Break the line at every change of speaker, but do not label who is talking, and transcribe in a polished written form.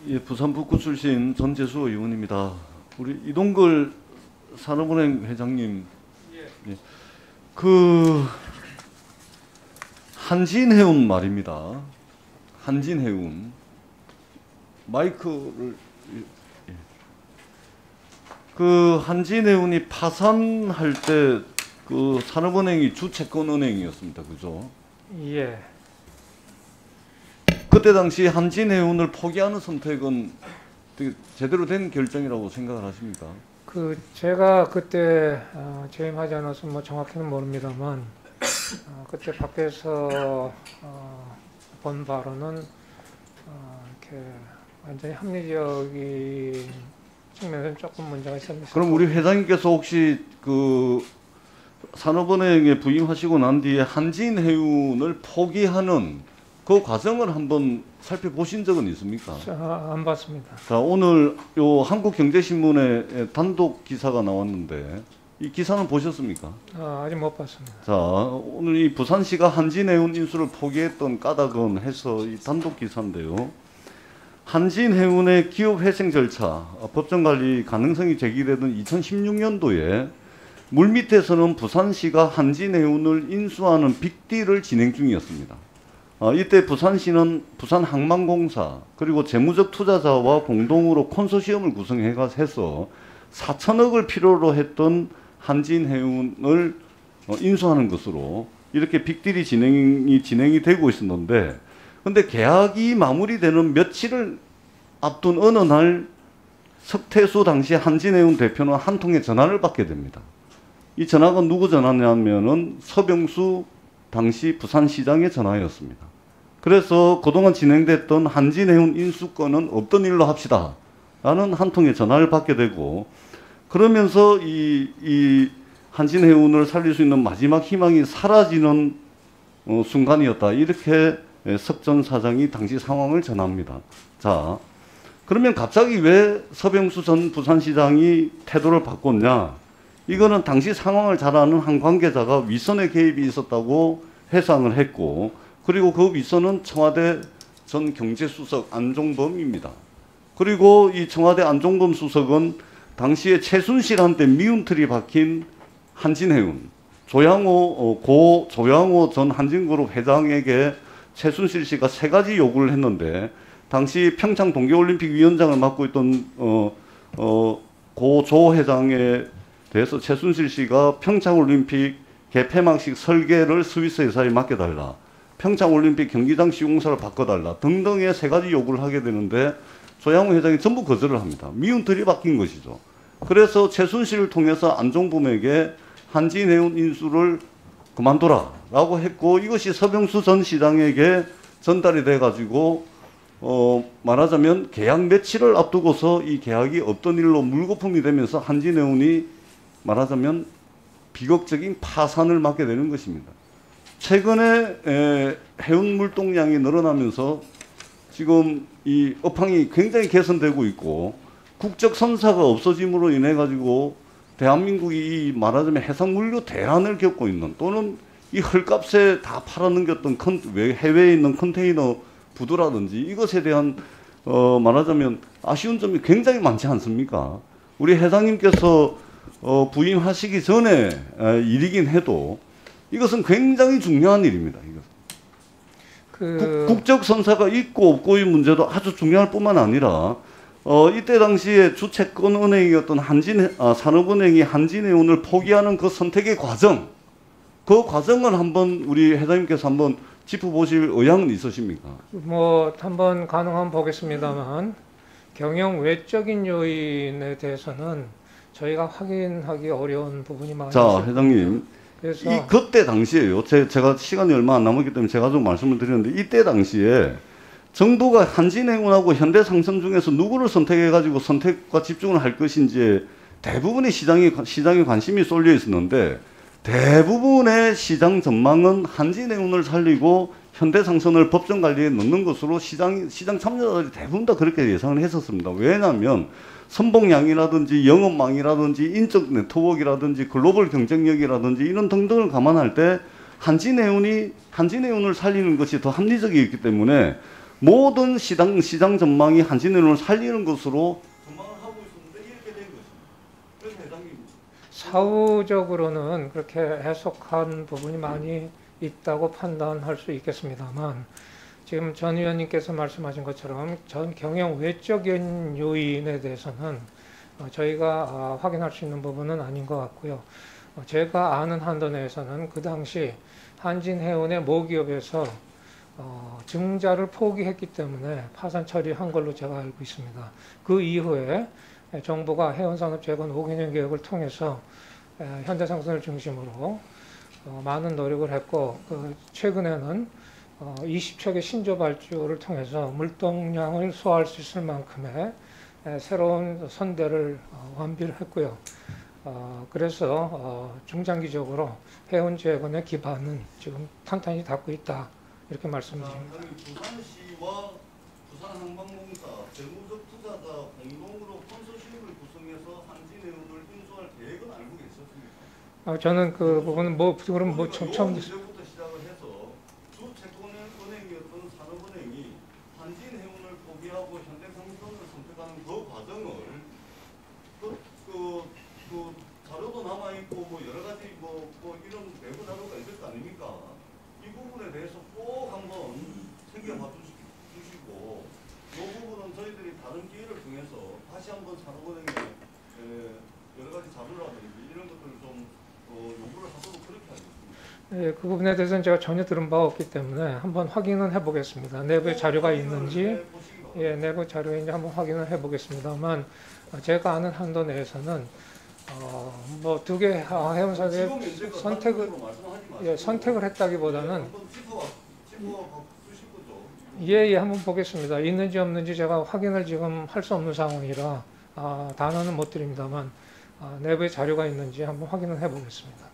예, 부산 북구 출신 전재수 의원입니다. 우리 이동걸 산업은행 회장님, 예, 그 한진해운 말입니다. 한진해운 마이크를 예. 그 한진해운이 파산할 때 그 산업은행이 주채권은행이었습니다. 그죠?
예.
그때 당시 한진해운을 포기하는 선택은 되게 제대로 된 결정이라고 생각을 하십니까?
제가 그때 재임하지 않아서 뭐 정확히는 모릅니다만 그때 밖에서 본 바로는 이렇게 완전히 합리적인 측면에서는 조금 문제가 있었습니다.
그럼 우리 회장님께서 혹시 그 산업은행에 부임하시고 난 뒤에 한진해운을 포기하는 그 과정을 한번 살펴보신 적은 있습니까?
안 봤습니다.
자, 오늘 요 한국경제신문에 단독 기사가 나왔는데 이 기사는 보셨습니까?
아직 못 봤습니다.
자, 오늘 이 부산시가 한진해운 인수를 포기했던 까닭은 해서 이 단독 기사인데요. 한진해운의 기업회생 절차, 법정관리 가능성이 제기되던 2016년도에 물밑에서는 부산시가 한진해운을 인수하는 빅딜을 진행 중이었습니다. 이때 부산시는 부산항만공사 그리고 재무적 투자자와 공동으로 컨소시엄을 구성해서 4천억을 필요로 했던 한진해운을 인수하는 것으로 이렇게 빅딜이 진행이 되고 있었는데, 근데 계약이 마무리되는 며칠을 앞둔 어느 날 석태수 당시 한진해운 대표는 한 통의 전화를 받게 됩니다. 이 전화가 누구 전화냐면은 서병수 당시 부산시장의 전화였습니다. 그래서 그동안 진행됐던 한진해운 인수권은 없던 일로 합시다 라는 한 통의 전화를 받게 되고, 그러면서 이 한진해운을 살릴 수 있는 마지막 희망이 사라지는 순간이었다, 이렇게 석전 사장이 당시 상황을 전합니다. 자, 그러면 갑자기 왜 서병수 전 부산시장이 태도를 바꿨냐? 이거는 당시 상황을 잘 아는 한 관계자가 윗선의 개입이 있었다고 해상을 했고, 그리고 그 윗선은 청와대 전 경제수석 안종범입니다. 그리고 이 청와대 안종범 수석은 당시에 최순실한테 미운틀이 박힌 한진해운, 고 조양호 전 한진그룹 회장에게 최순실 씨가 3가지 요구를 했는데, 당시 평창 동계올림픽 위원장을 맡고 있던 고 조 회장에 대해서 최순실 씨가 평창올림픽 개폐막식 설계를 스위스 회사에 맡겨달라, 평창올림픽 경기장 시공사를 바꿔달라 등등의 3가지 요구를 하게 되는데, 조양호 회장이 전부 거절을 합니다. 미운틀이 바뀐 것이죠. 그래서 최순실을 통해서 안종범에게 한진해운 인수를 그만둬라 라고 했고, 이것이 서병수 전 시장에게 전달이 돼 가지고 말하자면 계약 며칠을 앞두고서 이 계약이 없던 일로 물거품이 되면서 한진해운이 말하자면 비극적인 파산을 맞게 되는 것입니다. 최근에 해운 물동량이 늘어나면서 지금 이 업황이 굉장히 개선되고 있고, 국적 선사가 없어짐으로 인해 가지고 대한민국이 이 말하자면 해상물류 대란을 겪고 있는, 또는 이 헐값에 다 팔아넘겼던 해외에 있는 컨테이너 부두라든지 이것에 대한 말하자면 아쉬운 점이 굉장히 많지 않습니까? 우리 회장님께서 부임하시기 전에 일이긴 해도 이것은 굉장히 중요한 일입니다. 국적 선사가 있고 없고의 문제도 아주 중요할 뿐만 아니라 이때 당시에 주채권 은행이었던 산업은행이 한진해운을 포기하는 그 선택의 과정, 그 과정을 한번 우리 회장님께서 한번 짚어보실 의향은 있으십니까?
뭐 한번 가능하면 보겠습니다만, 경영 외적인 요인에 대해서는 저희가 확인하기 어려운 부분이 많이 있습니다.
자, 회장님,
그래서
그때 당시에요. 제가 시간이 얼마 안 남았기 때문에 제가 좀 말씀을 드렸는데, 이때 당시에 정부가 한진해운하고 현대상선 중에서 누구를 선택해가지고 선택과 집중을 할 것인지에 대부분의 시장에 관심이 쏠려 있었는데, 대부분의 시장 전망은 한진해운을 살리고 현대상선을 법정관리에 넣는 것으로 시장 참여자들이 대부분 다 그렇게 예상을 했었습니다. 왜냐하면 선봉량이라든지 영업망이라든지 인적 네트워크라든지 글로벌 경쟁력이라든지 이런 등등을 감안할 때 한진해운을 살리는 것이 더 합리적이었기 때문에 모든 시장 전망이 한진해운을 살리는 것으로 전망을 하고 있었는데 이렇게 된 것입니다. 그래서 회장님
사후적으로는 그렇게 해석한 부분이 많이 있다고 판단할 수 있겠습니다만 지금 전 의원님께서 말씀하신 것처럼 전 경영 외적인 요인에 대해서는 저희가 확인할 수 있는 부분은 아닌 것 같고요. 제가 아는 한도 내에서는 그 당시 한진해운의 모기업에서 증자를 포기했기 때문에 파산 처리한 걸로 제가 알고 있습니다. 그 이후에 정부가 해운산업 재건 5개년 계획을 통해서 현대상선을 중심으로 많은 노력을 했고 최근에는 20척의 신조 발주를 통해서 물동량을 소화할 수 있을 만큼의 새로운 선대를 완비를 했고요. 그래서 중장기적으로 해운 재건의 기반은 지금 탄탄히 닿고 있다 이렇게 말씀드립니다.
부산시와 부산항공공사, 재무적 투자자 공동으로 컨소시엄을 구성해서 한진해운을 인수할 계획은 알고 계셨습니까?
저는 그 부분은 그럼 처음
문제부터 시작을 해서 주 채권은행이었던 산업은행이 한진해운을 포기하고 현대상선을 선택하는 그 과정을 그 자료도 남아 있고 뭐 여러 가지 뭐 이런 내부 자료가 있을 거 아닙니까? 이 부분에 대해서 꼭 한번 챙겨봐 주시고 이 부분은 저희들이 다른 기회를 통해서 다시 한번 산업은행에 여러 가지 자료라든지 이런 것들을 좀 요구를 하도록 그렇게 하겠습니다.
예, 그 부분에 대해서는 제가 전혀 들은 바가 없기 때문에 한번 확인은 해보겠습니다. 내부에 자료가 있는지, 내부 자료인지 한번 확인을 해보겠습니다만 제가 아는 한도 내에서는 뭐 두 개 해운사에 선택을 했다기보다는 예, 한번 보겠습니다. 있는지 없는지 제가 확인을 지금 할 수 없는 상황이라 단어는 못 드립니다만 내부에 자료가 있는지 한번 확인을 해보겠습니다.